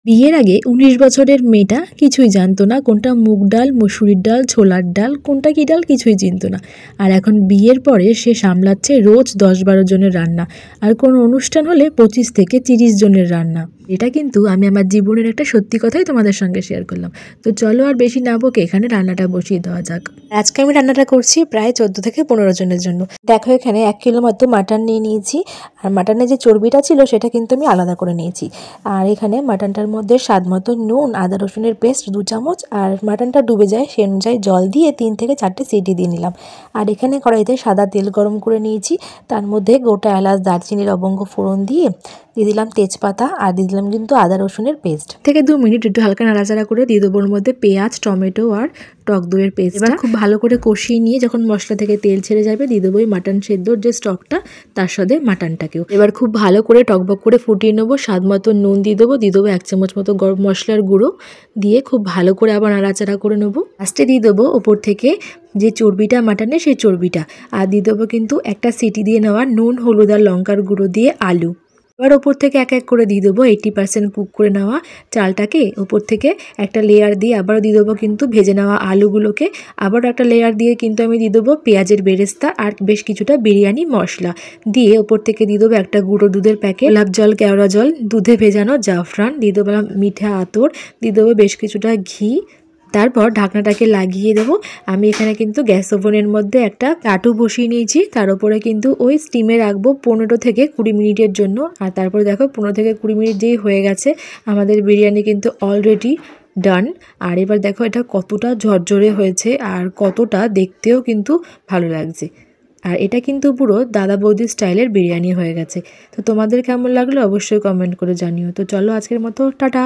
বিয়ের আগে ১৯ বছরের মেয়েটা কিছুই জানতো না, কোনটা মুগ ডাল, মসুরির ডাল, ছোলার ডাল, কোনটা কী ডাল কিছুই চিনতো না। আর এখন বিয়ের পরে সে সামলাচ্ছে রোজ ১০-১২ জনের রান্না, আর কোনো অনুষ্ঠান হলে ২৫ থেকে ৩০ জনের রান্না। এটা কিন্তু আমি আমার জীবনের একটা সত্যি কথাই তোমাদের সঙ্গে শেয়ার করলাম। তো চলো আর বেশি না বকে এখানে রান্নাটা বসিয়ে দেওয়া যাক। আজকে আমি রান্নাটা করছি প্রায় ১৪ থেকে ১৫ জনের জন্য। দেখো এখানে ১ কিলো মতো মাটন নিয়ে নিয়েছি, আর মাটনের যে চর্বিটা ছিল সেটা কিন্তু আমি আলাদা করে নিয়েছি। আর এখানে মাটনটার মধ্যে স্বাদ মতো নুন, আদা রসুনের পেস্ট ২ চামচ, আর মাটনটা ডুবে যায় সে অনুযায়ী জল দিয়ে ৩ থেকে ৪টে সিটি দিয়ে নিলাম। আর এখানে কড়াইতে সাদা তেল গরম করে নিয়েছি, তার মধ্যে গোটা এলাচ, দারচিনি, লবঙ্গ ফোড়ন দিয়ে দিলাম তেজপাতা, আর দিয়ে দিলাম কিন্তু আদা রসুনের পেস্ট। থেকে 2 মিনিট একটু হালকা নাড়াচাড়া করে দিয়ে দেবো ওর মধ্যে পেঁয়াজ, টমেটো আর টক দইয়ের পেস্ট। এবার খুব ভালো করে কষিয়ে নিয়ে যখন মশলা থেকে তেল ছেড়ে যাবে দিয়ে দেবো ওই মাটন সেদ্ধর যে স্টকটা, তার সাথে মাটনটাকেও এবার খুব ভালো করে টকবক করে ফুটিয়ে নেবো। স্বাদ মতো নুন দিয়ে দেবো 1 চামচ মতো গরম মশলার গুঁড়ো দিয়ে খুব ভালো করে আবার নাড়াচাড়া করে নেবো। লাস্টে দিয়ে দেবো ওপর থেকে যে চর্বিটা মাটনের সেই চর্বিটা, আর দিয়ে দেবো কিন্তু একটা সিটি দিয়ে নেওয়া নুন, হলুদ আর লঙ্কার গুঁড়ো দিয়ে আলু। এবার ওপর থেকে এক এক করে দিয়ে দেবো 80% কুক করে নেওয়া চালটাকে, ওপর থেকে একটা লেয়ার দিয়ে আবারও দিয়ে দেবো কিন্তু ভেজে নেওয়া আলুগুলোকে, আবারও একটা লেয়ার দিয়ে কিন্তু আমি দিয়ে দেবো পেঁয়াজের বেরেস্তা আর বেশ কিছুটা বিরিয়ানি মশলা দিয়ে, ওপর থেকে দিয়ে দেবো একটা গুঁড়ো দুধের প্যাকেট, গোলাপ জল, কেওড়া জল, দুধে ভেজানো জাফরান, দিয়ে দেবো মিঠা আতর, দিয়ে দেবো বেশ কিছুটা ঘি। তারপর ঢাকনাটাকে লাগিয়ে দেবো। আমি এখানে কিন্তু গ্যাস ওভেনের মধ্যে একটা চাটু বসিয়ে নিয়েছি, তার উপরে কিন্তু ওই স্টিমে রাখবো 15 থেকে 20 মিনিটের জন্য। আর তারপরে দেখো 15 থেকে 20 মিনিট যেই হয়ে গেছে আমাদের বিরিয়ানি কিন্তু অলরেডি ডান। আর এবার দেখো এটা কতটা ঝরঝরে হয়েছে আর কতটা দেখতেও কিন্তু ভালো লাগছে। আর এটা কিন্তু পুরো দাদা বৌদি স্টাইলের বিরিয়ানি হয়ে গেছে। তো তোমাদের কেমন লাগলো অবশ্যই কমেন্ট করে জানিও। তো চলো আজকের মতো টাটা।